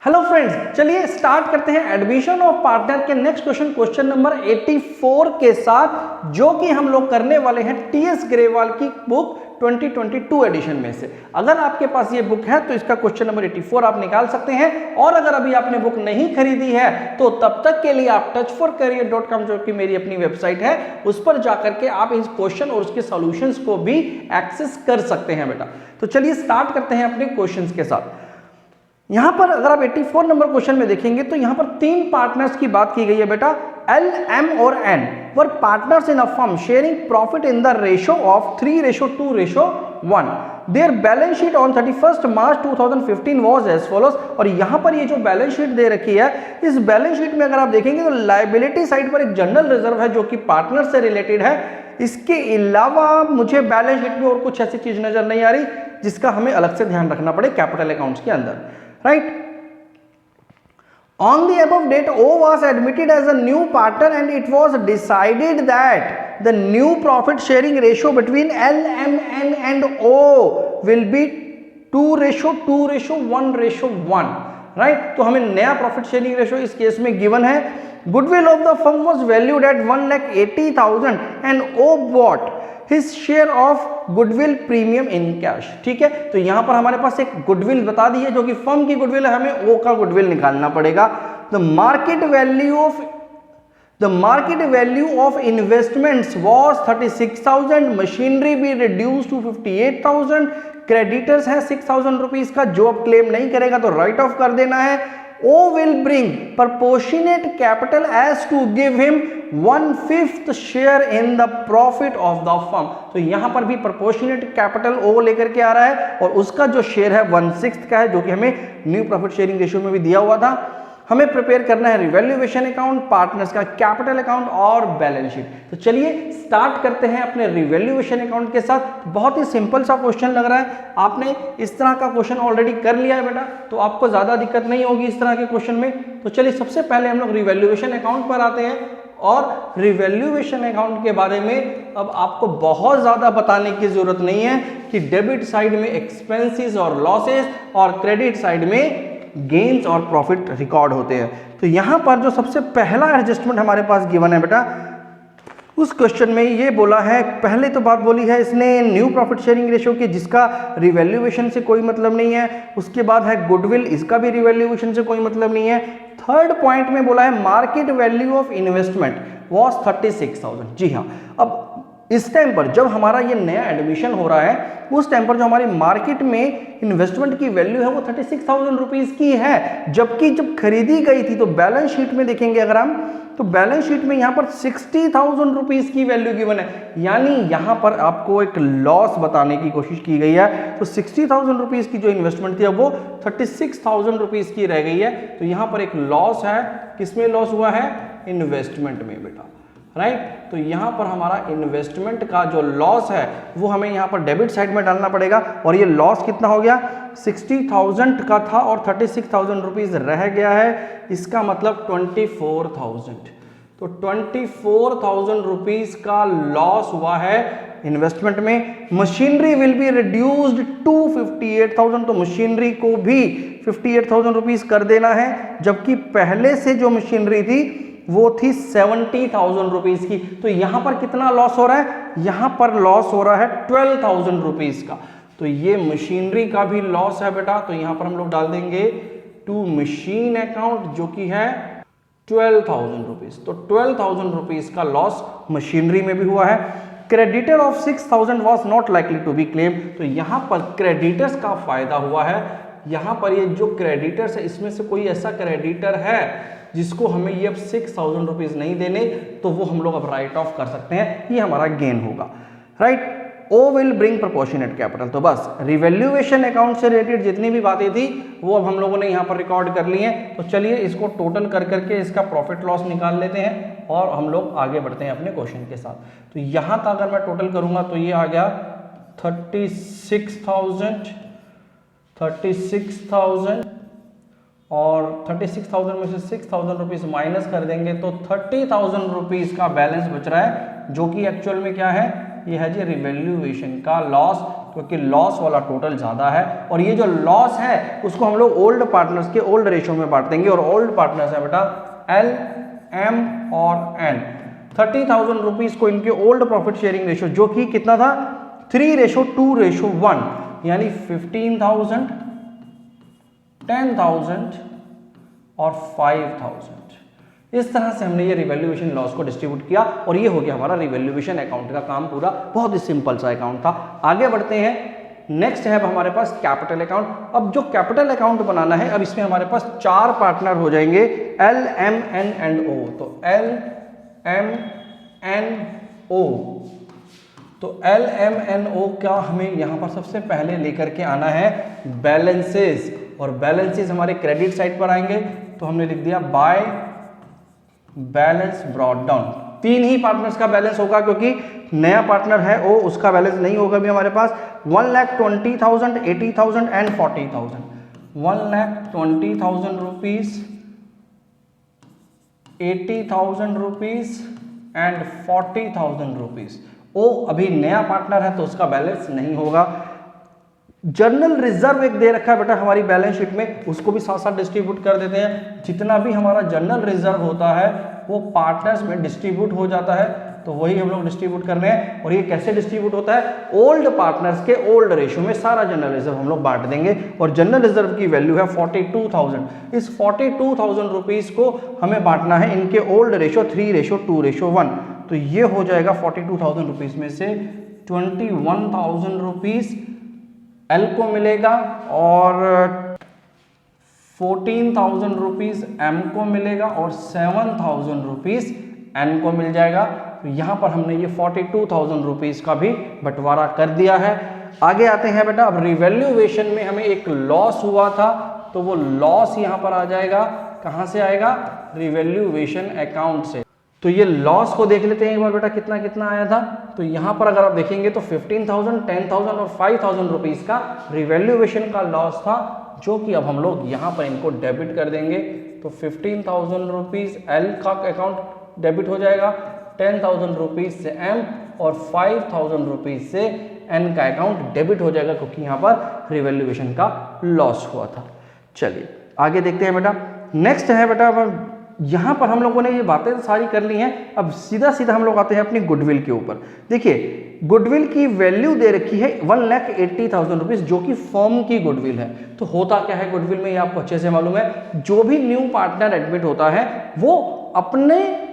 Hello friends, चलिए start करते हैं एडमिशन ऑफ पार्टनर के नेक्स्ट क्वेश्चन नंबर 84 के साथ, जो कि हम लोग करने वाले हैं टीएस ग्रेवाल की बुक 2022 एडिशन में से। अगर आपके पास ये बुक है तो इसका क्वेश्चन नंबर 84 आप निकाल सकते हैं, और अगर अभी आपने बुक नहीं खरीदी है तो तब तक के लिए आप touch4career.com, जो कि मेरी अपनी वेबसाइट है, उस पर जाकर के आप इस क्वेश्चन और उसके सॉल्यूशंस को भी एक्सेस कर सकते हैं बेटा। तो चलिए स्टार्ट करते हैं अपने क्वेश्चंस के साथ। यहां पर अगर आप 84 नंबर क्वेश्चन में देखेंगे तो यहां पर तीन पार्टनर्स की बात की गई है बेटा। एल, एम और N were partners in a firm sharing profit in the ratio of 3:2:1। Their balance sheet on 31 March 2015 was as follows. और यहां पर ये जो बैलेंस शीट दे रखी है, इस बैलेंस शीट में अगर आप देखेंगे तो लायबिलिटी साइड पर एक जनरल रिजर्व है जो कि पार्टनर से रिलेटेड है। इसके अलावा मुझे बैलेंस शीट में और कुछ ऐसी चीज नजर नहीं आ रही जिसका हमें अलग से ध्यान रखना पड़े कैपिटल अकाउंट्स के अंदर, right. On the above date, O was admitted as a new partner and it was decided that the new profit sharing ratio between L, M, N and O will be 2:2:1:1, right? तो हमें नया profit sharing ratio इस case में given है। Goodwill of the firm was valued at 1,80,000 and O bought his share of goodwill premium in cash. ठीक है, तो यहां पर हमारे पास एक गुडविल बता दी है जो कि फर्म की गुडविल है, हमें ओ का गुडविल निकालना पड़ेगा। The market value of investments was 36,000, machinery be reduce to 58,000, creditors है 6,000 रुपीज का, जो अब क्लेम नहीं करेगा तो राइट ऑफ कर देना है। O will bring proportionate capital as to give him 1/5 share in the profit of the firm। तो यहां पर भी proportionate capital O लेकर के आ रहा है और उसका जो शेयर है 1/6 का है, जो कि हमें न्यू प्रॉफिट शेयरिंग रेशियो में भी दिया हुआ था। हमें प्रिपेयर करना है रिवैल्यूएशन अकाउंट, पार्टनर्स का कैपिटल अकाउंट और बैलेंस शीट। तो चलिए स्टार्ट करते हैं अपने रिवैल्यूएशन अकाउंट के साथ। बहुत ही सिंपल सा क्वेश्चन लग रहा है, आपने इस तरह का क्वेश्चन ऑलरेडी कर लिया है बेटा, तो आपको ज्यादा दिक्कत नहीं होगी इस तरह के क्वेश्चन में। तो चलिए सबसे पहले हम लोग रिवैल्यूएशन अकाउंट पर आते हैं, और रिवैल्यूएशन अकाउंट के बारे में अब आपको बहुत ज्यादा बताने की जरूरत नहीं है कि डेबिट साइड में एक्सपेंसेस और लॉसेस और क्रेडिट साइड में गेन्स और प्रॉफिट रिकॉर्ड होते हैं। तो यहां पर जो सबसे पहला एडजस्टमेंट हमारे पास गिवन है बेटा, उस क्वेश्चन में ये बोला है, पहले तो बात बोली है इसने न्यू प्रॉफिट शेयरिंग रेशियो की, जिसका रिवैल्यूएशन से कोई मतलब नहीं है। उसके बाद है गुडविल, इसका भी रिवैल्यूएशन से कोई मतलब नहीं है। थर्ड पॉइंट में बोला है market value of investment was 36,000। जी हाँ, अब इस टाइम पर जब हमारा ये नया एडमिशन हो रहा है, उस टाइम पर जो हमारी मार्केट में इन्वेस्टमेंट की वैल्यू है वो 36,000 रुपीज की है, जबकि जब खरीदी गई थी तो बैलेंस शीट में देखेंगे अगर हम, तो बैलेंस शीट में यहां पर 60,000 रुपीज की वैल्यू गिवन है, यानी यहां पर आपको एक लॉस बताने की कोशिश की गई है। तो 60,000 रुपीज की जो इन्वेस्टमेंट थी अब वो 36,000 रुपीज की रह गई है। तो यहां पर एक लॉस है, किसमें लॉस हुआ है? इन्वेस्टमेंट में बेटा, राइट। तो यहां पर हमारा इन्वेस्टमेंट का जो लॉस है वो हमें यहां पर डेबिट साइड में डालना पड़ेगा, और ये लॉस कितना हो गया? 60,000 का था और 36,000 रुपीज रह गया है, इसका मतलब 24,000। तो 24,000 रुपीज का लॉस हुआ है इन्वेस्टमेंट में। Machinery will be reduced to 58,000, तो मशीनरी को भी 58,000 रुपीज कर देना है, जबकि पहले से जो मशीनरी थी वो थी 70,000 रुपीज की। तो यहां पर कितना लॉस हो रहा है? यहां पर लॉस हो रहा है 12,000 रुपीज का। तो ये मशीनरी का भी लॉस है बेटा, तो यहां पर हम लोग डाल देंगे टू मशीन अकाउंट, जो कि है 12,000 रुपीज। तो 12,000 रुपीज का लॉस मशीनरी में भी हुआ है। Creditor of 6,000 was not likely to be claim, तो यहां पर क्रेडिटर्स का फायदा हुआ है। यहां पर ये जो क्रेडिटर्स है, इसमें से कोई ऐसा क्रेडिटर है जिसको हमें ये अब 6,000 रुपीज नहीं देने, तो वो हम लोग अब राइट ऑफ कर सकते हैं, ये हमारा गेन होगा, right. O will bring proportionate capital. तो बस रिवैल्यूएशन अकाउंट से रिलेटेड जितनी भी बातें थी वो अब हम लोगों ने यहाँ पर रिकॉर्ड कर ली हैं। तो चलिए इसको टोटल कर करके इसका प्रॉफिट लॉस निकाल लेते हैं और हम लोग आगे बढ़ते हैं अपने क्वेश्चन के साथ। तो यहाँ तक अगर मैं टोटल करूंगा तो ये आ गया 36,000 और 36,000 में से 6,000 रुपीज माइनस कर देंगे तो 30,000 रुपीज का बैलेंस बच रहा है, जो कि एक्चुअल में क्या है? ये है जी रिवैल्यूएशन का लॉस, क्योंकि लॉस वाला टोटल ज़्यादा है और ये जो लॉस है उसको हम लोग ओल्ड पार्टनर्स के ओल्ड रेशो में बांट देंगे। और ओल्ड पार्टनर्स है बेटा एल, एम और एन। 30,000 रुपीज़ को इनके ओल्ड प्रॉफिट शेयरिंग रेशो जो कि कितना था 3:2:1, यानी 15,000, 10,000 और 5,000। इस तरह से हमने ये रिवैल्यूएशन लॉस को डिस्ट्रीब्यूट किया और ये हो गया हमारा रिवैल्यूएशन अकाउंट का काम पूरा। बहुत ही सिंपल सा अकाउंट था। आगे बढ़ते हैं, नेक्स्ट है अब हमारे पास कैपिटल अकाउंट। अब जो कैपिटल अकाउंट बनाना है, अब इसमें हमारे पास 4 पार्टनर हो जाएंगे एल, एम, एन एंड ओ। तो एल, एम, एन, ओ। तो एल, एम, एन, ओ का हमें यहाँ पर सबसे पहले लेकर के आना है बैलेंसेस, और बैलेंसेस हमारे क्रेडिट साइड पर आएंगे। तो हमने लिख दिया by balance brought down. 3 he partners का बैलेंस होगा, क्योंकि नया पार्टनर है ओ, उसका बैलेंस नहीं होगा भी हमारे पास। 1,20,000, 80,000 and 40,000। 1,20,000 rupees, 80,000 rupees and 40,000 rupees. ओ अभी नया पार्टनर है तो उसका बैलेंस नहीं होगा। जर्नल रिजर्व एक दे रखा है बेटा हमारी बैलेंस शीट में, उसको भी साथ साथ डिस्ट्रीब्यूट कर देते हैं। जितना भी हमारा जर्नल रिजर्व होता है वो पार्टनर्स में डिस्ट्रीब्यूट हो जाता है, तो वही हम लोग डिस्ट्रीब्यूट कर रहे हैं। और ये कैसे डिस्ट्रीब्यूट होता है, ओल्ड पार्टनर्स के ओल्ड रेशियो में सारा जनरल रिजर्व हम लोग बांट देंगे। और जनरल रिजर्व की वैल्यू है 42,000। इस 42,000 रुपीज को हमें बांटना है इनके ओल्ड रेशियो 3:2:1। तो ये हो जाएगा 42,000 रुपीज में से 21,000 रुपीज एल को मिलेगा और 14,000 रुपीज एम को मिलेगा और 7,000 रुपीज एन को मिल जाएगा। तो यहाँ पर हमने ये 42,000 रुपीज का भी बंटवारा कर दिया है। आगे आते हैं बेटा, अब रिवैल्यूएशन में हमें एक लॉस हुआ था, तो वो लॉस यहाँ पर आ जाएगा। कहाँ से आएगा, रिवैल्यूएशन अकाउंट से। तो ये लॉस को देख लेते हैं एक बार बेटा, कितना कितना आया था। तो यहाँ पर अगर आप देखेंगे तो 15,000, 10,000 और 5,000 रुपीज का रिवैल्यूएशन का लॉस था, जो कि अब हम लोग यहाँ पर इनको डेबिट कर देंगे। तो 15,000 रुपीज एल का अकाउंट डेबिट हो जाएगा, 10,000 रुपीज से एम और 5,000 रुपीज से एन का अकाउंट डेबिट हो जाएगा, क्योंकि यहाँ पर रिवैल्यूएशन का लॉस हुआ था। चलिए आगे देखते हैं बेटा। नेक्स्ट है बेटा, अब यहाँ पर हम लोगों ने ये बातें सारी कर ली हैं। अब सीधा सीधा हम लोग आते हैं अपनी गुडविल के ऊपर। देखिए गुडविल की वैल्यू दे रखी है 1,80,000 रुपीज, जो कि फर्म की गुडविल है। तो होता क्या है गुडविल में, ये आपको अच्छे से मालूम है। जो भी न्यू पार्टनर एडमिट होता है वो अपने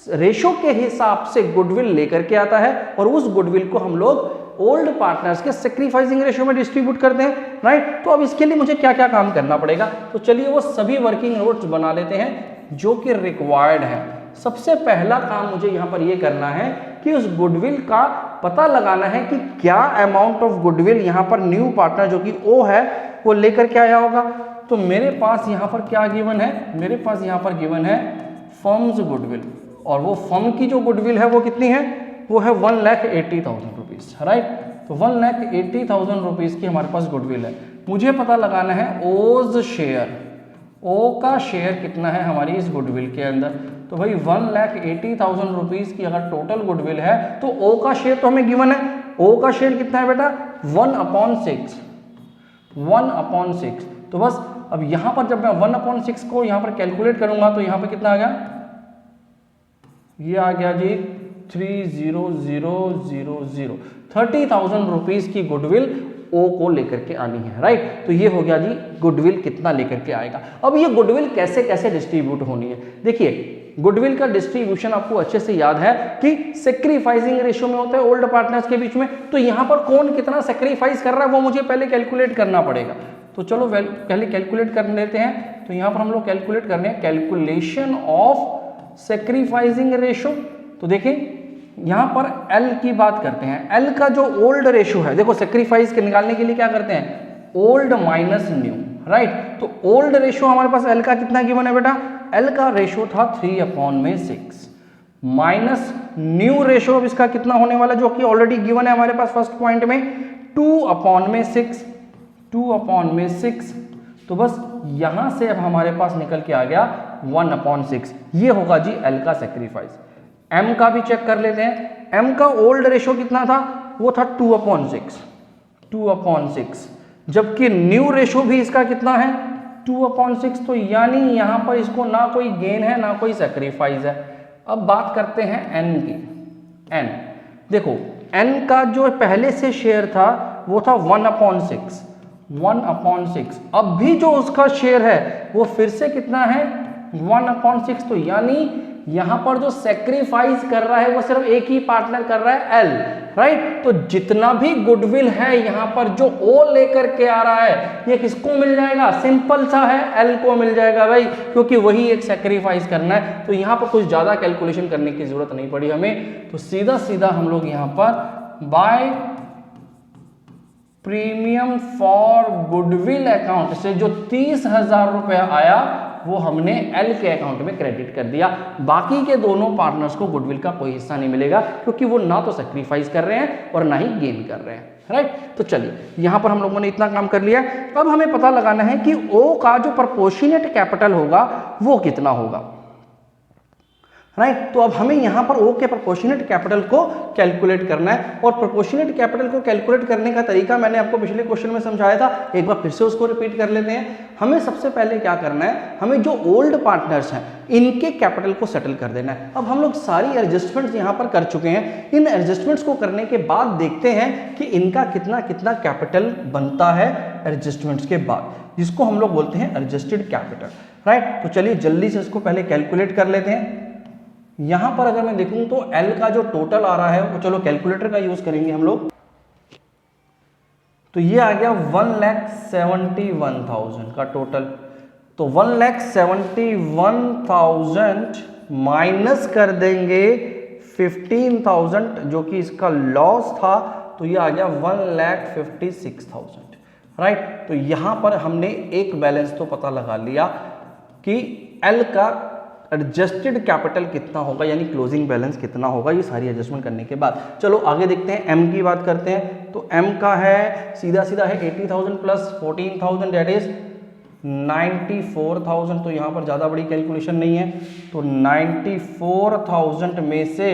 रेशो के हिसाब से गुडविल लेकर के आता है, और उस गुडविल को हम लोग ओल्ड पार्टनर्स के सैक्रिफाइसिंग रेशियो में डिस्ट्रीब्यूट करते हैं, राइट। तो अब इसके लिए मुझे क्या क्या काम करना पड़ेगा, तो चलिए वो सभी वर्किंग नोट्स बना लेते हैं जो कि रिक्वायर्ड है। सबसे पहला काम मुझे यहाँ पर ये करना है कि उस गुडविल का पता लगाना है कि क्या अमाउंट ऑफ गुडविल यहाँ पर न्यू पार्टनर जो कि ओ है वो लेकर के आया होगा। तो मेरे पास यहाँ पर क्या गिवन है, मेरे पास यहाँ पर गिवन है फर्म्स गुडविल, और वो फर्म की जो गुडविल है वो कितनी है, वो है 1,80,000 रुपीज, राइट। तो 1,80,000 रुपीज की हमारे पास गुडविल है। मुझे पता लगाना है ओज शेयर, ओ का शेयर कितना है हमारी इस गुडविल के अंदर। तो भाई 1,80,000 रुपीज की अगर टोटल गुडविल है तो ओ का शेयर तो हमें गिवन है। ओ का शेयर कितना है बेटा, 1/6, 1/6। तो बस अब यहां पर जब मैं 1/6 को यहां पर कैलकुलेट करूंगा तो यहां पर कितना आ गया, ये आ गया जी 30,000। 30,000 रुपीज की गुडविल ओ को लेकर के आनी है, राइट। तो ये हो गया जी गुडविल कितना लेकर के आएगा। अब ये गुडविल कैसे कैसे डिस्ट्रीब्यूट होनी है, देखिए गुडविल का डिस्ट्रीब्यूशन आपको अच्छे से याद है कि सैक्रिफाइसिंग रेशियो में होता है ओल्ड पार्टनर्स के बीच में। तो यहाँ पर कौन कितना सैक्रिफाइस कर रहा है वो मुझे पहले कैलकुलेट करना पड़ेगा। तो चलो पहले कैलकुलेट कर लेते हैं। तो यहाँ पर हम लोग कैलकुलेट करने हैं कैलकुलेशन ऑफ सैक्रिफाइसिंग रेशियो। तो देखिए यहां पर L की बात करते हैं। L का जो ओल्ड रेशियो है, देखो सैक्रिफाइस के निकालने के लिए क्या करते हैं, ओल्ड माइनस न्यू, राइट। तो ओल्ड रेशियो हमारे पास L का कितना गिवन है बेटा, L का रेशियो था 3/6 माइनस न्यू रेशियो अब इसका कितना होने वाला जो कि ऑलरेडी गिवन है हमारे पास फर्स्ट पॉइंट में 2/6, 2/6। तो बस यहां से अब हमारे पास निकल के आ गया 1/6। ये होगा जी L का सैक्रिफाइस। एम का भी चेक कर लेते हैं। एम का ओल्ड रेशो कितना था, वो था 2/6, 2/6, जबकि न्यू रेशो भी इसका कितना है 2/6। तो यानी यहां पर इसको ना कोई गेन है ना कोई सेक्रीफाइस है। अब बात करते हैं एन की। एन देखो, एन का जो पहले से शेयर था वो था 1/6, 1/6। अब भी जो उसका शेयर है वो फिर से कितना है 1/6। तो यानी यहां पर जो सेक्रीफाइस कर रहा है वो सिर्फ एक ही पार्टनर कर रहा है, एल, राइट। तो जितना भी गुडविल है यहां पर जो ओ लेकर के आ रहा है ये किसको मिल जाएगा, सिंपल सा है, एल को मिल जाएगा भाई, क्योंकि वही एक सेक्रीफाइस करना है। तो यहां पर कुछ ज्यादा कैलकुलेशन करने की जरूरत नहीं पड़ी हमें। तो सीधा सीधा हम लोग यहां पर by premium for goodwill account से जो 30,000 रुपया आया वो हमने एल के अकाउंट में क्रेडिट कर दिया। बाकी के दोनों पार्टनर्स को गुडविल का कोई हिस्सा नहीं मिलेगा, क्योंकि वो ना तो सैक्रिफाइस कर रहे हैं और ना ही गेन कर रहे हैं, राइट। तो चलिए यहां पर हम लोगों ने इतना काम कर लिया। अब हमें पता लगाना है कि ओ का जो प्रोपोर्शनेट कैपिटल होगा वो कितना होगा, राइट। तो अब हमें यहां पर ओ के प्रोपोर्शनेट कैपिटल को कैलकुलेट करना है। और प्रोपोर्शनेट कैपिटल को कैलकुलेट करने का तरीका मैंने आपको पिछले क्वेश्चन में समझाया था, एक बार फिर से उसको रिपीट कर लेते हैं। हमें सबसे पहले क्या करना है, हमें जो ओल्ड पार्टनर्स हैं इनके कैपिटल को सेटल कर देना है। अब हम लोग सारी एडजस्टमेंट्स यहां पर कर चुके हैं। इन एडजस्टमेंट्स को करने के बाद देखते हैं कि इनका कितना कितना कैपिटल बनता है एडजस्टमेंट्स के बाद, जिसको हम लोग बोलते हैं एडजस्टेड कैपिटल, राइट। तो चलिए जल्दी से इसको पहले कैलकुलेट कर लेते हैं। यहां पर अगर मैं देखूं तो L का जो टोटल आ रहा है वो, चलो कैलकुलेटर का यूज करेंगे हम लोग, तो ये आ गया 1,71,000 का टोटल। तो 1,71,000 माइनस कर देंगे 15,000 जो कि इसका लॉस था, तो ये आ गया 1,56,000, राइट। तो यहां पर हमने एक बैलेंस तो पता लगा लिया कि L का एडजस्टेड कैपिटल कितना होगा, यानी क्लोजिंग बैलेंस कितना होगा, ये सारी एडजस्टमेंट करने के बाद। चलो आगे देखते हैं, एम की बात करते हैं। तो एम का है सीधा सीधा है 80,000 प्लस 14,000 दैट इज 94,000। तो यहाँ पर ज़्यादा बड़ी कैलकुलेशन नहीं है। तो 94,000 में से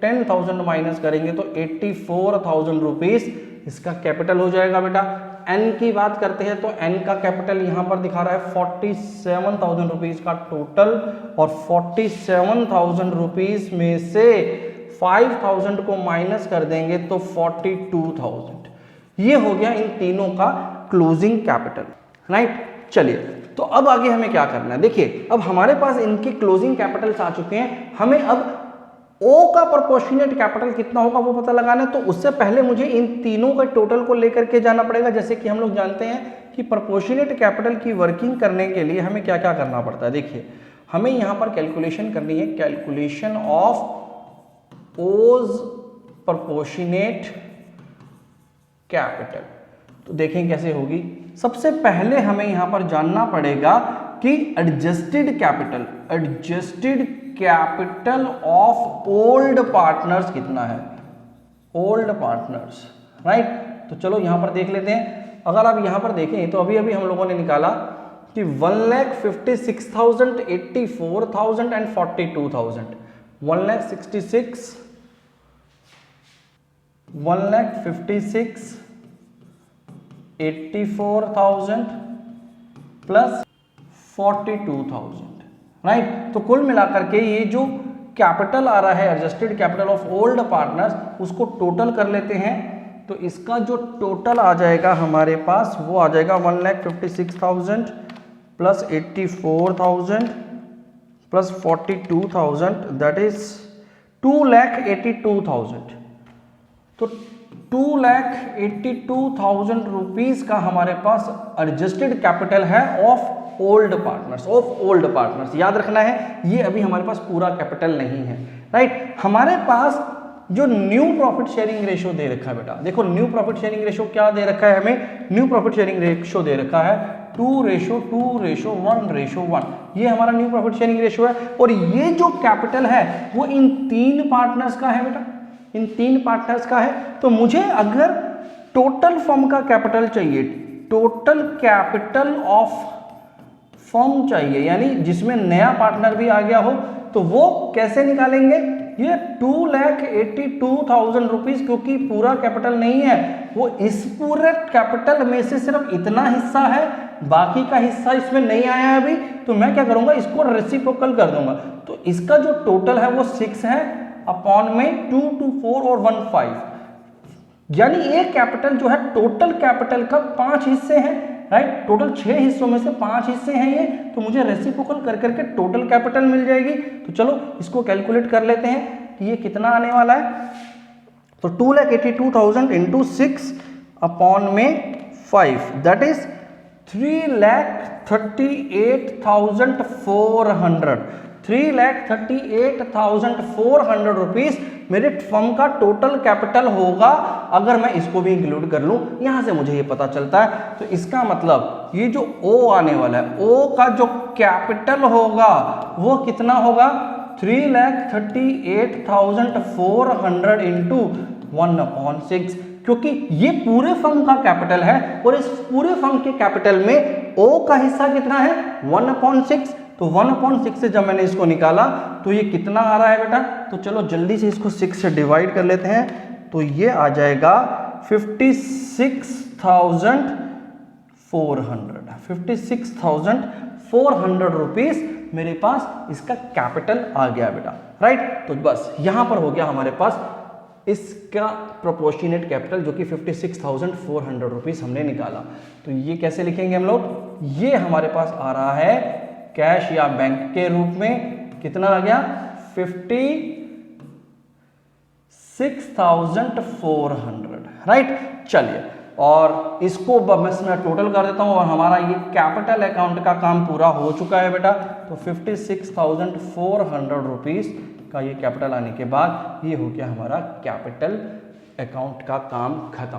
10,000 माइनस करेंगे तो 84,000 रुपीज़ इसका कैपिटल हो जाएगा बेटा। एन की बात करते हैं तो एन का कैपिटल यहां पर दिखा रहा है 47,000 रुपीज का टोटल, और 47,000 रुपीज में से 5,000 को माइनस कर देंगे तो 42,000। ये हो गया इन तीनों का क्लोजिंग कैपिटल, राइट। चलिए तो अब आगे हमें क्या करना है, देखिए अब हमारे पास इनके क्लोजिंग कैपिटल्स आ चुके हैं। हमें अब ओ का प्रोपोर्शनेट कैपिटल कितना होगा वो पता लगाना है। तो उससे पहले मुझे इन तीनों का टोटल को लेकर के जाना पड़ेगा। जैसे कि हम लोग जानते हैं कि प्रोपोर्शनेट कैपिटल की वर्किंग करने के लिए हमें क्या क्या करना पड़ता है। देखिए हमें यहां पर कैलकुलेशन करनी है, कैलकुलेशन ऑफ ओज प्रोपोर्शनेट कैपिटल। तो देखें कैसे होगी। सबसे पहले हमें यहां पर जानना पड़ेगा कि adjusted capital, adjusted capital of old partners कितना है, ओल्ड पार्टनर्स, राइट। तो चलो यहां पर देख लेते हैं। अगर आप यहां पर देखें तो अभी अभी हम लोगों ने निकाला कि 1,56,000, 84,000 एंड 42,000। 1,56,000 84,000 plus 42,000, right. तो कुल मिलाकर के ये जो कैपिटल आ रहा है adjusted capital of old partners, उसको टोटल कर लेते हैं। तो इसका जो टोटल आ जाएगा हमारे पास वो आ जाएगा 1,56,000 प्लस 84,000 प्लस 42,000 दैट इज 2,82,000। तो 2,82,000 रुपीज का हमारे पास एडजस्टेड कैपिटल है of old partners, of old partners. याद रखना है ये अभी हमारे पास पूरा कैपिटल नहीं है, राइट। हमारे पास जो न्यू प्रॉफिट शेयरिंग रेशियो दे रखा है बेटा, देखो न्यू प्रॉफिट शेयरिंग रेशियो क्या दे रखा है हमें, न्यू प्रॉफिट शेयरिंग रेशियो दे रखा है 2:1:1। ये हमारा न्यू प्रॉफिट शेयरिंग रेशियो है। और ये जो कैपिटल है वो इन तीन पार्टनर्स का है बेटा, इन तीन पार्टनर्स का है। तो मुझे अगर टोटल फर्म का कैपिटल चाहिए, टोटल कैपिटल ऑफ फर्म चाहिए, यानी जिसमें नया पार्टनर भी आ गया हो, तो वो कैसे निकालेंगे, ये 2,82,000 रुपीज, क्योंकि पूरा कैपिटल नहीं है, वो इस पूरे कैपिटल में से सिर्फ इतना हिस्सा है, बाकी का हिस्सा इसमें नहीं आया है अभी। तो मैं क्या करूंगा, इसको रेसिप्रोकल कर दूंगा। तो इसका जो टोटल है वो 6 है, अपॉन में 2, 2, 4 और 1, 5, यानी ये कैपिटल जो है टोटल कैपिटल का 5 हिस्से हैं, राइट। टोटल 6 हिस्सों में से 5 हिस्से हैं ये, तो मुझे रेसिप्रोकल कर करके टोटल कैपिटल मिल जाएगी। तो चलो इसको कैलकुलेट कर लेते हैं कि ये कितना आने वाला है। तो 2,82,000 इंटू 6 अपॉन में 5, दैट इज 3,38,400 3,38,400 रुपीज मेरे फर्म का टोटल कैपिटल होगा, अगर मैं इसको भी इंक्लूड कर लूं। यहां से मुझे ये पता चलता है, तो इसका मतलब ये जो ओ आने वाला है, ओ का जो कैपिटल होगा वो कितना होगा, 3,38,400 इंटू 1/6, क्योंकि ये पूरे फर्म का कैपिटल है और इस पूरे फर्म के कैपिटल में ओ का हिस्सा कितना है, 1/6। तो 1/6 से जब मैंने इसको निकाला तो ये कितना आ रहा है बेटा, तो चलो जल्दी से इसको 6 से डिवाइड कर लेते हैं। तो ये आ जाएगा 56,400 रुपीज मेरे पास इसका कैपिटल आ गया बेटा, राइट। तो बस यहां पर हो गया हमारे पास इसका प्रोपोर्शनेट कैपिटल, जो कि 56,400 रुपीज हमने निकाला। तो ये कैसे लिखेंगे हम लोग, ये हमारे पास आ रहा है कैश या बैंक के रूप में, कितना आ गया 56,400, राइट। चलिए और इसको मैं टोटल कर देता हूं और हमारा ये कैपिटल अकाउंट का काम पूरा हो चुका है बेटा। तो 56,400 रुपीज का ये कैपिटल आने के बाद ये हो गया हमारा कैपिटल अकाउंट का काम खत्म,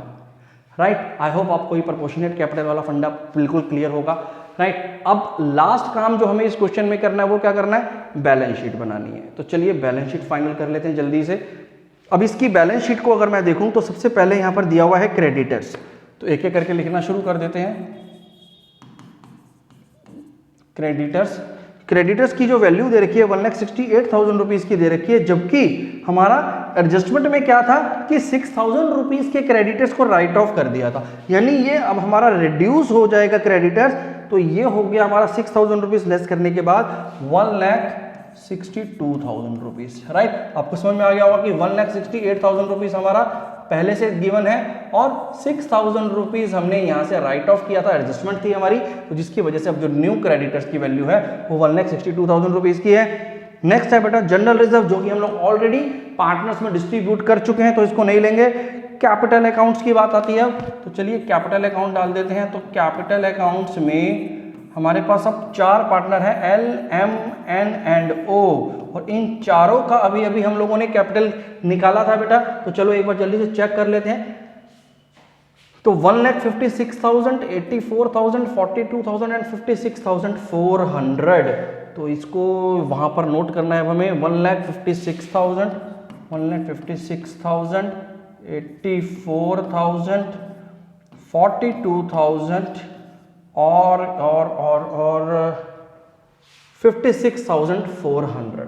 राइट। आई होप आपको ये प्रोपोर्शनेट कैपिटल वाला फंडा बिल्कुल क्लियर होगा, राइट। अब लास्ट काम जो हमें इस क्वेश्चन में करना है वो क्या करना है, बैलेंस शीट बनानी है। तो चलिए बैलेंस शीट फाइनल कर लेते हैं जल्दी से। अब इसकी बैलेंस शीट को अगर मैं देखूं तो सबसे पहले यहां पर दिया हुआ है क्रेडिटर्स, तो एक एक करके लिखना शुरू कर देते हैं। क्रेडिटर्स की जो वैल्यू दे रखी है 1,68,000 रुपीज की दे रखी है, जबकि हमारा एडजस्टमेंट में क्या था कि 6,000 रुपीज के क्रेडिटर्स को राइट ऑफ कर दिया था, यानी ये अब हमारा रिड्यूस हो जाएगा क्रेडिटर्स। तो ये हो गया हमारा 6,000 रुपीज लेस करने के बाद 1,62,000 रुपीज, राइट। आपको समझ में आ गया होगा कि 1,68,000 रुपीज हमारा पहले से गिवन है और 6,000 रुपीज हमने यहां से राइट ऑफ किया था, एडजस्टमेंट थी हमारी, तो जिसकी वजह से अब जो न्यू क्रेडिटर्स की वैल्यू है वो 1,62,000 रुपीज की है। नेक्स्ट है बेटा जनरल रिजर्व, जो कि हम लोग ऑलरेडी पार्टनर्स में डिस्ट्रीब्यूट कर चुके हैं, तो इसको नहीं लेंगे। कैपिटल अकाउंट्स की बात आती है, तो चलिए कैपिटल अकाउंट डाल देते हैं। तो कैपिटल अकाउंट्स में हमारे पास अब 4 पार्टनर हैं, L, M, N and O, और इन चारों का अभी अभी हम लोगों ने कैपिटल निकाला था बेटा। तो चलो एक बार जल्दी से चेक कर लेते हैं। तो 1,56,000, 84,000, 42,000 एंड 56,400, तो इसको वहां पर नोट करना है हमें। 1,56,000, 1,56,000, 84,000, 42,000 और 56,400।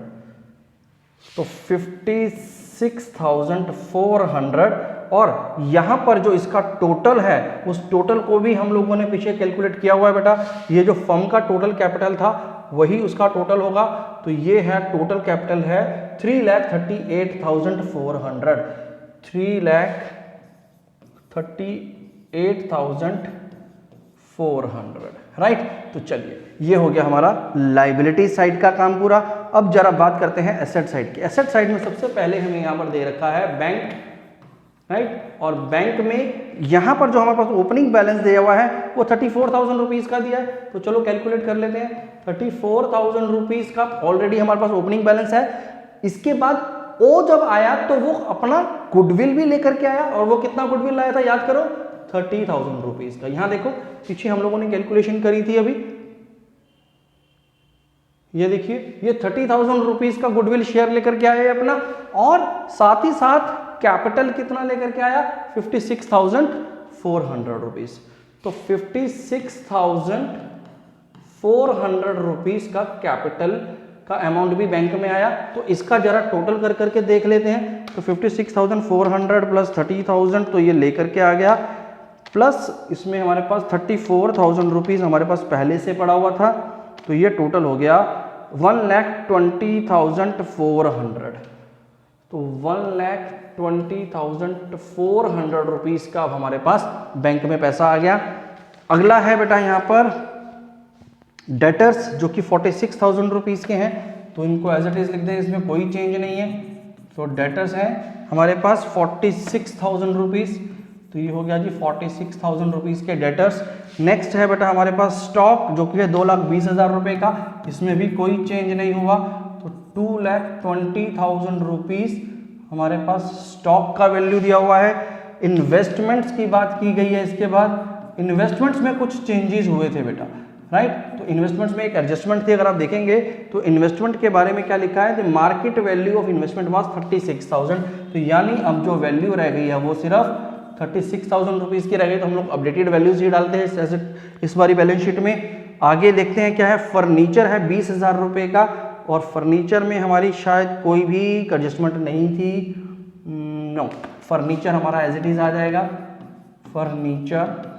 तो 56,400, और यहां पर जो इसका टोटल है उस टोटल को भी हम लोगों ने पीछे कैलकुलेट किया हुआ है बेटा। ये जो फर्म का टोटल कैपिटल था वही उसका टोटल होगा। तो ये है टोटल कैपिटल है 3,38,400, 3,38,400, राइट। तो चलिए ये हो गया हमारा लाइबिलिटी साइड का काम पूरा। अब जरा बात करते हैं एसेट साइड की। एसेट साइड में सबसे पहले हमें यहां पर दे रखा है बैंक, राइट। और बैंक में यहां पर जो हमारे पास ओपनिंग बैलेंस दिया हुआ है वो 34,000 रुपीज का दिया है। तो चलो कैलकुलेट कर लेते हैं। 34,000 रुपीज का ऑलरेडी हमारे पास ओपनिंग बैलेंस है। इसके बाद ओ जब आया तो वो अपना गुडविल भी लेकर के आया, और वो कितना गुडविल लाया था याद करो, 30,000 रुपीज का। यहां देखो पीछे हम लोगों ने कैलकुलेशन करी थी अभी, ये देखिए ये 30,000 रुपीज का गुडविल शेयर लेकर के आया अपना, और साथ ही साथ कैपिटल कितना लेकर के आया, 56,400 रुपीज। तो 56,400 रुपीज का कैपिटल का अमाउंट भी बैंक में आया, तो इसका जरा टोटल कर करके देख लेते हैं। तो 56,400 प्लस 30,000 तो ये लेकर के आ गया, प्लस इसमें हमारे पास 34,000 रुपीज़ हमारे पास पहले से पड़ा हुआ था, तो ये टोटल हो गया 1,20,400। तो 1,20,400 रुपीज़ का अब हमारे पास बैंक में पैसा आ गया। अगला है बेटा यहाँ पर डेटर्स जो कि 46,000 रुपीज़ के हैं, तो इनको एज इट इज लिख दें, इसमें कोई चेंज नहीं है। तो डेटर्स हैं हमारे पास 46,000 रुपीज़, तो ये हो गया जी 46,000 रुपीज़ के डेटर्स। नेक्स्ट है बेटा हमारे पास स्टॉक जो कि है 2,20,000 रुपये का, इसमें भी कोई चेंज नहीं हुआ, तो 2,20,000 रुपीज़ हमारे पास स्टॉक का वैल्यू दिया हुआ है। इन्वेस्टमेंट्स की बात की गई है, इसके बाद इन्वेस्टमेंट्स में कुछ चेंजेस हुए थे बेटा, राइट। तो इन्वेस्टमेंट्स में एक एडजस्टमेंट थी, अगर आप देखेंगे तो इन्वेस्टमेंट के बारे में क्या लिखा है, the market value of investment was 36,000, तो यानी अब जो वैल्यू रह गई है वो सिर्फ 36,000 रुपीज़ की रह गई। तो हम लोग अपडेटेड वैल्यूज ही डालते हैं इस बारी बैलेंस शीट में। आगे देखते हैं क्या है, फर्नीचर है 20,000 रुपये का, और फर्नीचर में हमारी शायद कोई भी एडजस्टमेंट नहीं थी, नो, फर्नीचर हमारा एज इट इज आ जाएगा। फर्नीचर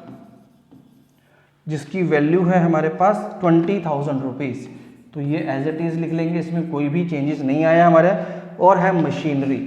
जिसकी वैल्यू है हमारे पास 20,000 रुपीज़, तो ये एज इट इज लिख लेंगे, इसमें कोई भी चेंजेस नहीं आया हमारे। और है मशीनरी,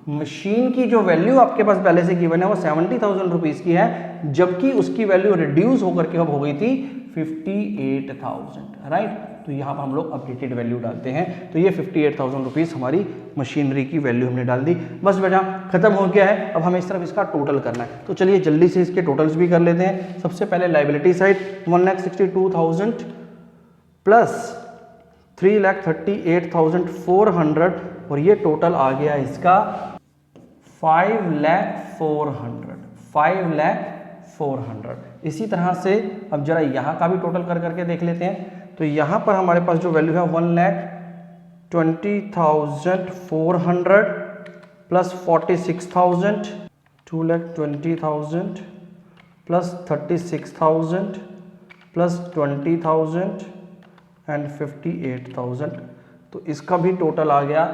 मशीन की जो वैल्यू आपके पास पहले से गिवन है वो 70,000 रुपीज़ की है, जबकि उसकी वैल्यू रिड्यूस होकर के अब हो गई थी 58,000, राइट। तो यहाँ पर हम लोग अपडेटेड वैल्यू डालते हैं, तो ये 58,000 रुपीज़ हमारी मशीनरी की वैल्यू हमने डाल दी। बस बेटा खत्म हो गया है, अब हमें इस तरफ इसका टोटल करना है। तो चलिए जल्दी से इसके टोटल्स भी कर लेते हैं। सबसे पहले लाइबिलिटी साइड 1,62,000 प्लस 3,38,400, और ये टोटल आ गया इसका 5,04,000। इसी तरह से अब जरा यहाँ का भी टोटल कर करके देख लेते हैं। तो यहाँ पर हमारे पास जो वैल्यू है 1,20,400 प्लस 46,000, 2,20,000 प्लस 36,000 प्लस 20,000 एंड 58,000, तो इसका भी टोटल आ गया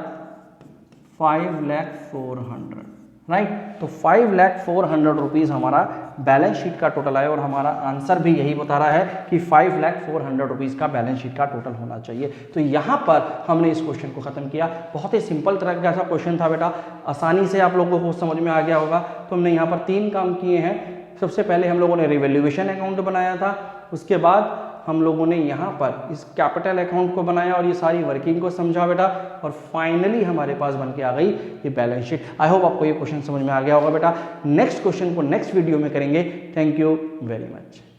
5,04,000, राइट। तो 5,04,000 रुपीज़ हमारा बैलेंस शीट का टोटल आया, और हमारा आंसर भी यही बता रहा है कि 5,04,000 रुपीज़ का बैलेंस शीट का टोटल होना चाहिए। तो यहाँ पर हमने इस क्वेश्चन को खत्म किया। बहुत ही सिंपल तरह का ऐसा क्वेश्चन था बेटा, आसानी से आप लोगों को समझ में आ गया होगा। तो हमने यहाँ पर 3 काम किए हैं। सबसे पहले हम लोगों ने रिवैल्यूएशन अकाउंट बनाया था, उसके बाद हम लोगों ने यहाँ पर इस कैपिटल अकाउंट को बनाया और ये सारी वर्किंग को समझा बेटा, और फाइनली हमारे पास बन के आ गई ये बैलेंस शीट। आई होप आपको ये क्वेश्चन समझ में आ गया होगा बेटा। नेक्स्ट क्वेश्चन को नेक्स्ट वीडियो में करेंगे। Thank you very much.